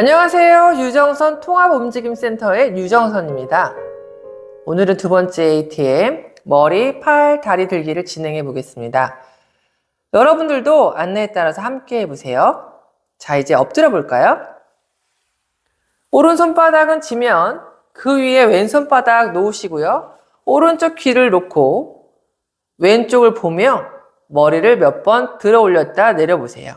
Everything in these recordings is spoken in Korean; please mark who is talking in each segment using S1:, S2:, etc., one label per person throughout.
S1: 안녕하세요. 유정선 통합움직임센터의 유정선입니다. 오늘은 두 번째 ATM, 머리, 팔, 다리 들기를 진행해 보겠습니다. 여러분들도 안내에 따라서 함께 해보세요. 자, 이제 엎드려 볼까요? 오른손바닥은 지면 그 위에 왼손바닥 놓으시고요. 오른쪽 귀를 놓고 왼쪽을 보며 머리를 몇 번 들어 올렸다 내려보세요.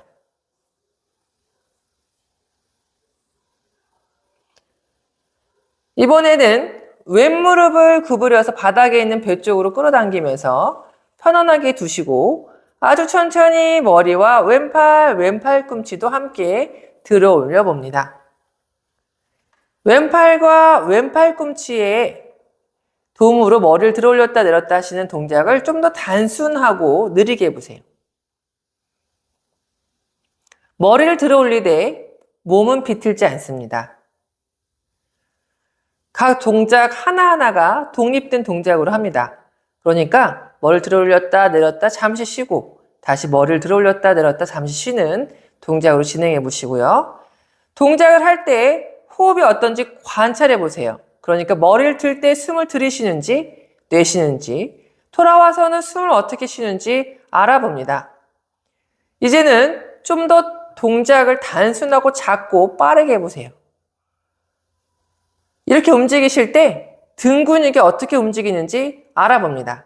S1: 이번에는 왼무릎을 구부려서 바닥에 있는 배 쪽으로 끌어당기면서 편안하게 두시고 아주 천천히 머리와 왼팔 꿈치도 함께 들어 올려 봅니다. 왼팔과 왼팔 꿈치의 도움으로 머리를 들어 올렸다 내렸다 하시는 동작을 좀 더 단순하고 느리게 해보세요. 머리를 들어 올리되 몸은 비틀지 않습니다. 각 동작 하나하나가 독립된 동작으로 합니다. 그러니까 머리를 들어 올렸다 내렸다 잠시 쉬고 다시 머리를 들어 올렸다 내렸다 잠시 쉬는 동작으로 진행해 보시고요. 동작을 할 때 호흡이 어떤지 관찰해 보세요. 그러니까 머리를 들 때 숨을 들이쉬는지 내쉬는지 돌아와서는 숨을 어떻게 쉬는지 알아봅니다. 이제는 좀 더 동작을 단순하고 작고 빠르게 해보세요. 이렇게 움직이실 때 등 근육이 어떻게 움직이는지 알아봅니다.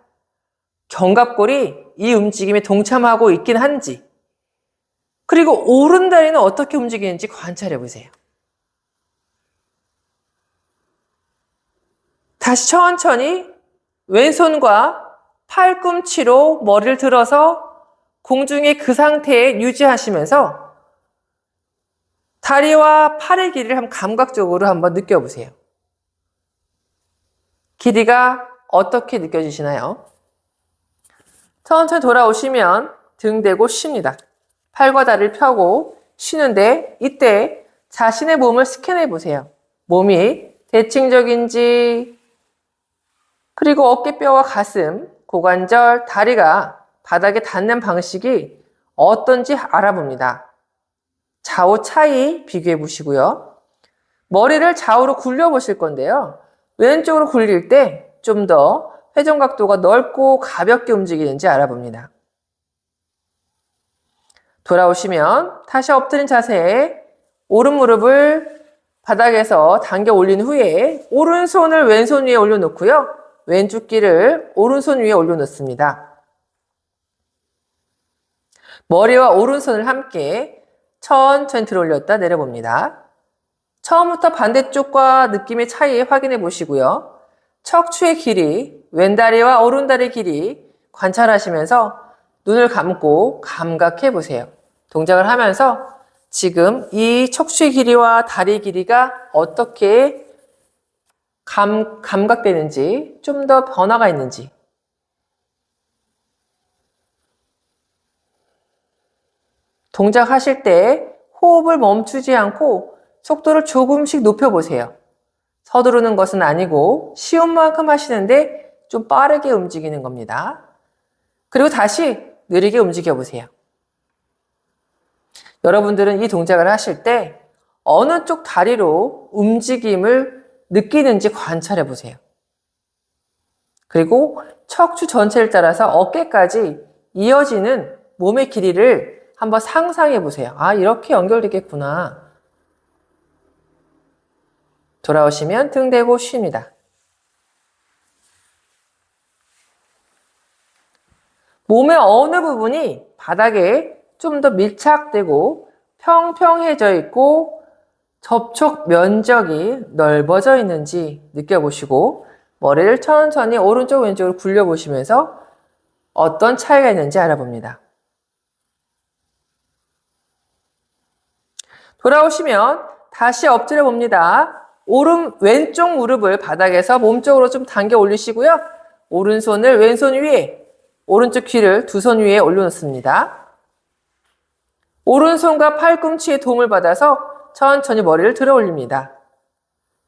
S1: 견갑골이 이 움직임에 동참하고 있긴 한지, 그리고 오른다리는 어떻게 움직이는지 관찰해 보세요. 다시 천천히 왼손과 팔꿈치로 머리를 들어서 공중에 그 상태에 유지하시면서 다리와 팔의 길이를 한번 감각적으로 한번 느껴보세요. 길이가 어떻게 느껴지시나요? 천천히 돌아오시면 등 대고 쉽니다. 팔과 다리를 펴고 쉬는데 이때 자신의 몸을 스캔해 보세요. 몸이 대칭적인지, 그리고 어깨뼈와 가슴, 고관절, 다리가 바닥에 닿는 방식이 어떤지 알아봅니다. 좌우 차이 비교해 보시고요. 머리를 좌우로 굴려 보실 건데요. 왼쪽으로 굴릴 때 좀 더 회전 각도가 넓고 가볍게 움직이는지 알아봅니다. 돌아오시면 다시 엎드린 자세에 오른 무릎을 바닥에서 당겨 올린 후에 오른손을 왼손 위에 올려놓고요. 왼쪽 귀를 오른손 위에 올려놓습니다. 머리와 오른손을 함께 천천히 들어 올렸다 내려봅니다. 처음부터 반대쪽과 느낌의 차이 확인해 보시고요. 척추의 길이, 왼다리와 오른다리 길이 관찰하시면서 눈을 감고 감각해 보세요. 동작을 하면서 지금 이 척추의 길이와 다리 길이가 어떻게 감각되는지, 좀 더 변화가 있는지. 동작하실 때 호흡을 멈추지 않고 속도를 조금씩 높여보세요. 서두르는 것은 아니고 쉬운 만큼 하시는데 좀 빠르게 움직이는 겁니다. 그리고 다시 느리게 움직여보세요. 여러분들은 이 동작을 하실 때 어느 쪽 다리로 움직임을 느끼는지 관찰해 보세요. 그리고 척추 전체를 따라서 어깨까지 이어지는 몸의 길이를 한번 상상해 보세요. 아, 이렇게 연결되겠구나. 돌아오시면 등 대고 쉽니다. 몸의 어느 부분이 바닥에 좀 더 밀착되고 평평해져 있고 접촉 면적이 넓어져 있는지 느껴보시고 머리를 천천히 오른쪽 왼쪽으로 굴려보시면서 어떤 차이가 있는지 알아봅니다. 돌아오시면 다시 엎드려 봅니다. 왼쪽 무릎을 바닥에서 몸쪽으로 좀 당겨 올리시고요. 오른손을 왼손 위에, 오른쪽 귀를 두 손 위에 올려놓습니다. 오른손과 팔꿈치의 도움을 받아서 천천히 머리를 들어 올립니다.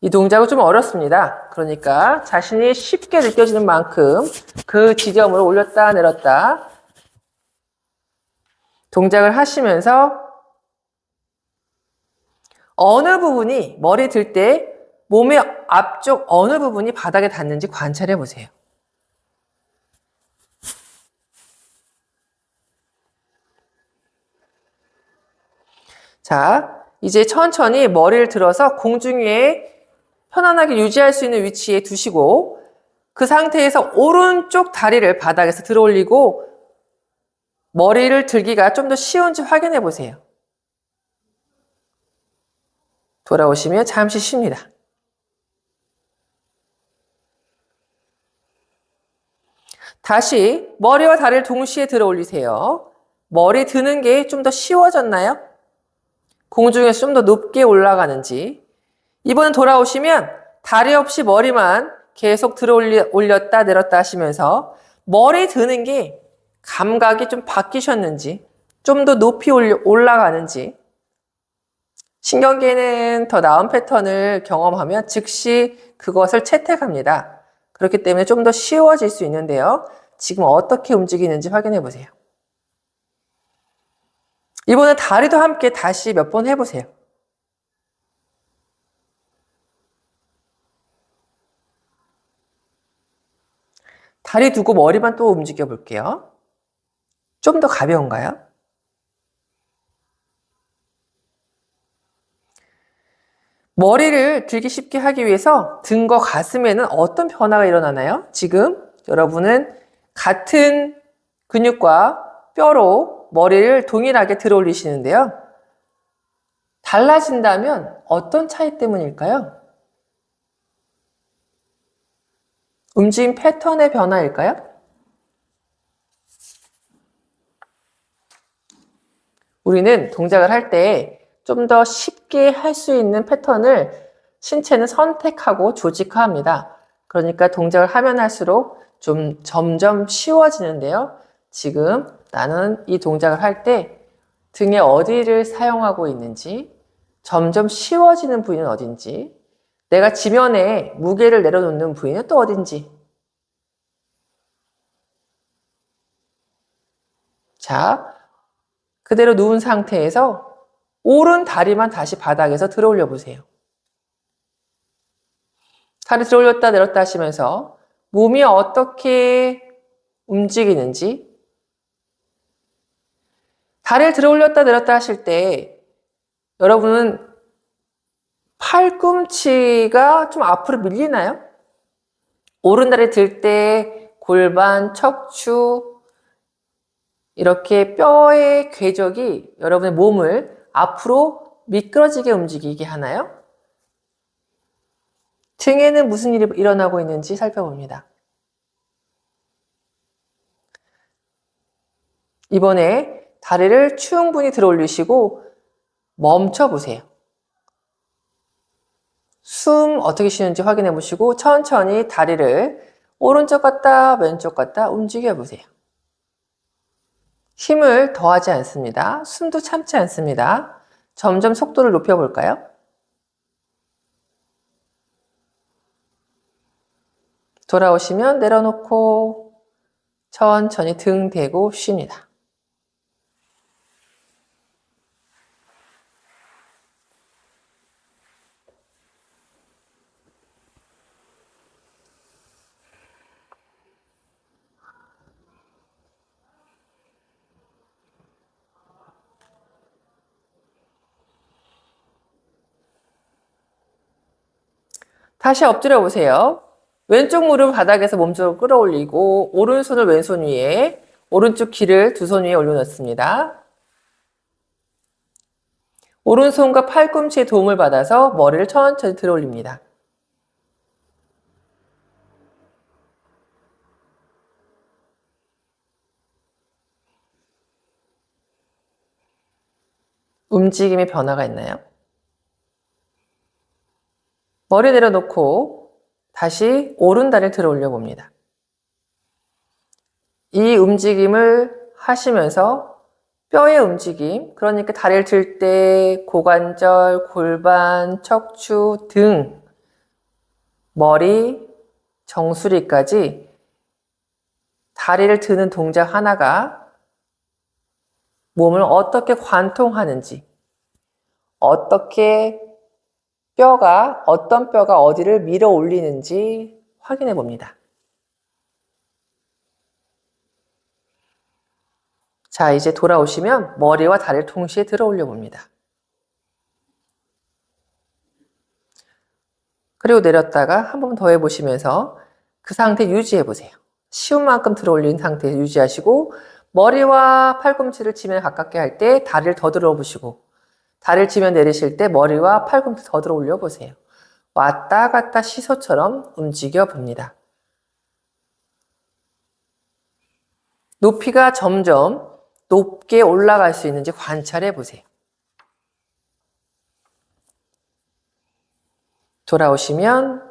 S1: 이 동작은 좀 어렵습니다. 그러니까 자신이 쉽게 느껴지는 만큼 그 지점으로 올렸다 내렸다 동작을 하시면서 어느 부분이 머리 들 때 몸의 앞쪽 어느 부분이 바닥에 닿는지 관찰해 보세요. 자, 이제 천천히 머리를 들어서 공중 위에 편안하게 유지할 수 있는 위치에 두시고 그 상태에서 오른쪽 다리를 바닥에서 들어 올리고 머리를 들기가 좀 더 쉬운지 확인해 보세요. 돌아오시면 잠시 쉽니다. 다시 머리와 다리를 동시에 들어 올리세요. 머리 드는 게 좀 더 쉬워졌나요? 공중에서 좀 더 높게 올라가는지. 이번엔 돌아오시면 다리 없이 머리만 계속 들어 올렸다 내렸다 하시면서 머리 드는 게 감각이 좀 바뀌셨는지, 좀 더 높이 올라가는지. 신경계는 더 나은 패턴을 경험하면 즉시 그것을 채택합니다. 그렇기 때문에 좀 더 쉬워질 수 있는데요. 지금 어떻게 움직이는지 확인해 보세요. 이번엔 다리도 함께 다시 몇 번 해보세요. 다리 두고 머리만 또 움직여 볼게요. 좀 더 가벼운가요? 머리를 들기 쉽게 하기 위해서 등과 가슴에는 어떤 변화가 일어나나요? 지금 여러분은 같은 근육과 뼈로 머리를 동일하게 들어 올리시는데요. 달라진다면 어떤 차이 때문일까요? 움직임 패턴의 변화일까요? 우리는 동작을 할 때 좀 더 쉽게 할 수 있는 패턴을 신체는 선택하고 조직화합니다. 그러니까 동작을 하면 할수록 좀 점점 쉬워지는데요. 지금 나는 이 동작을 할 때 등의 어디를 사용하고 있는지, 점점 쉬워지는 부위는 어딘지, 내가 지면에 무게를 내려놓는 부위는 또 어딘지. 자, 그대로 누운 상태에서 오른 다리만 다시 바닥에서 들어 올려 보세요. 다리 들어 올렸다 내렸다 하시면서 몸이 어떻게 움직이는지, 다리를 들어 올렸다 내렸다 하실 때 여러분은 팔꿈치가 좀 앞으로 밀리나요? 오른다리 들 때 골반, 척추 이렇게 뼈의 궤적이 여러분의 몸을 앞으로 미끄러지게 움직이게 하나요? 등에는 무슨 일이 일어나고 있는지 살펴봅니다. 이번에 다리를 충분히 들어 올리시고 멈춰 보세요. 숨 어떻게 쉬는지 확인해 보시고 천천히 다리를 오른쪽 갔다 왼쪽 갔다 움직여 보세요. 힘을 더하지 않습니다. 숨도 참지 않습니다. 점점 속도를 높여 볼까요? 돌아오시면 내려놓고 천천히 등 대고 쉽니다. 다시 엎드려 보세요. 왼쪽 무릎 바닥에서 몸쪽으로 끌어올리고 오른손을 왼손 위에 오른쪽 귀를 두 손 위에 올려놓습니다. 오른손과 팔꿈치의 도움을 받아서 머리를 천천히 들어 올립니다. 움직임의 변화가 있나요? 머리 내려놓고 다시 오른 다리를 들어 올려 봅니다. 이 움직임을 하시면서 뼈의 움직임, 그러니까 다리를 들 때 고관절, 골반, 척추, 등, 머리, 정수리까지 다리를 드는 동작 하나가 몸을 어떻게 관통하는지, 어떻게 뼈가 어떤 뼈가 어디를 밀어 올리는지 확인해 봅니다. 자, 이제 돌아오시면 머리와 다리를 동시에 들어 올려 봅니다. 그리고 내렸다가 한 번 더 해보시면서 그 상태 유지해 보세요. 쉬운 만큼 들어 올린 상태 유지하시고 머리와 팔꿈치를 지면에 가깝게 할 때 다리를 더 들어 보시고 다리를 지면 내리실 때 머리와 팔꿈치 더 들어 올려 보세요. 왔다 갔다 시소처럼 움직여 봅니다. 높이가 점점 높게 올라갈 수 있는지 관찰해 보세요. 돌아오시면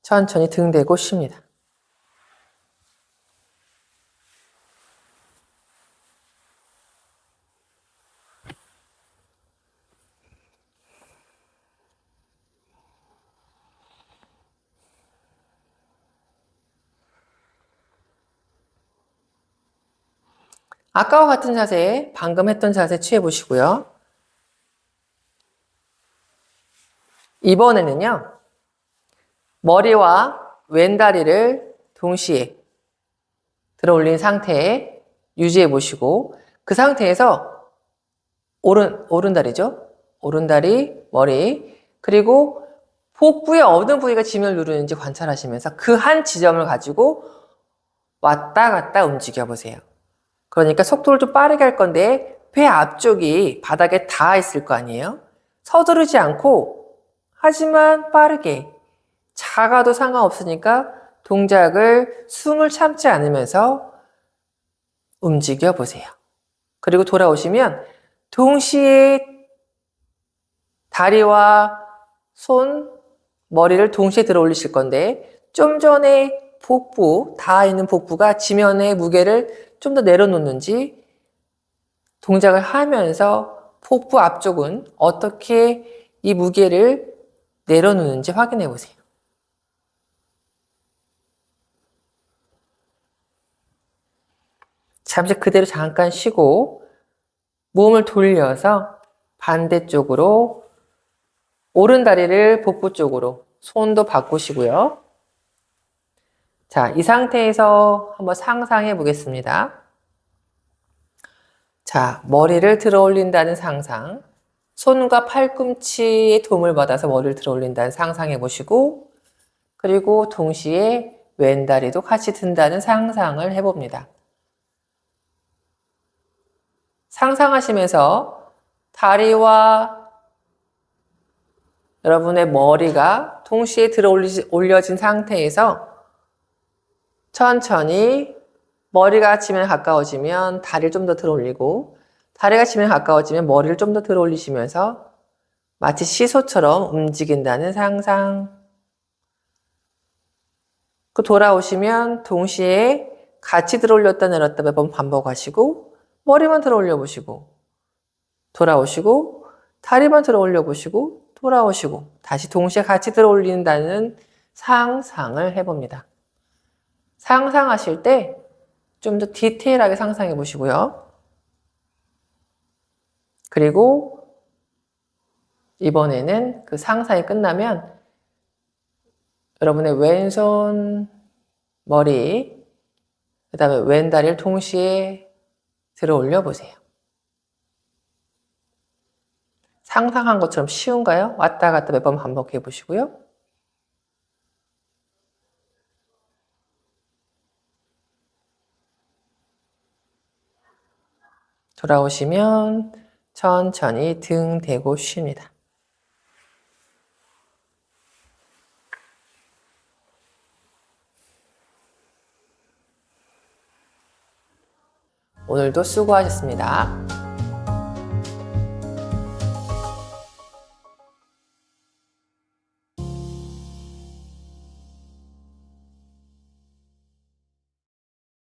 S1: 천천히 등 대고 쉽니다. 아까와 같은 자세, 방금 했던 자세 취해 보시고요. 이번에는요, 머리와 왼다리를 동시에 들어 올린 상태에 유지해 보시고, 그 상태에서 오른다리죠? 오른다리, 머리, 그리고 복부의 어느 부위가 지면을 누르는지 관찰하시면서 그 한 지점을 가지고 왔다 갔다 움직여 보세요. 그러니까 속도를 좀 빠르게 할 건데 배 앞쪽이 바닥에 닿아 있을 거 아니에요? 서두르지 않고 하지만 빠르게 작아도 상관없으니까 동작을 숨을 참지 않으면서 움직여 보세요. 그리고 돌아오시면 동시에 다리와 손, 머리를 동시에 들어 올리실 건데 좀 전에 복부, 닿아 있는 복부가 지면의 무게를 좀 더 내려놓는지 동작을 하면서 복부 앞쪽은 어떻게 이 무게를 내려놓는지 확인해 보세요. 잠시 그대로 잠깐 쉬고 몸을 돌려서 반대쪽으로 오른 다리를 복부 쪽으로 손도 바꾸시고요. 자, 이 상태에서 한번 상상해 보겠습니다. 자, 머리를 들어 올린다는 상상, 손과 팔꿈치의 도움을 받아서 머리를 들어 올린다는 상상해 보시고, 그리고 동시에 왼다리도 같이 든다는 상상을 해봅니다. 상상하시면서 다리와 여러분의 머리가 동시에 들어 올려진 상태에서 천천히 머리가 지면에 가까워지면 다리를 좀 더 들어 올리고 다리가 지면에 가까워지면 머리를 좀 더 들어 올리시면서 마치 시소처럼 움직인다는 상상. 그 돌아오시면 동시에 같이 들어 올렸다 내렸다 몇 번 반복하시고 머리만 들어 올려 보시고 돌아오시고 다리만 들어 올려 보시고 돌아오시고 다시 동시에 같이 들어 올린다는 상상을 해봅니다. 상상하실 때 좀 더 디테일하게 상상해 보시고요. 그리고 이번에는 그 상상이 끝나면 여러분의 왼손, 머리, 그 다음에 왼다리를 동시에 들어 올려 보세요. 상상한 것처럼 쉬운가요? 왔다 갔다 몇 번 반복해 보시고요. 돌아오시면 천천히 등 대고 쉽니다. 오늘도 수고하셨습니다.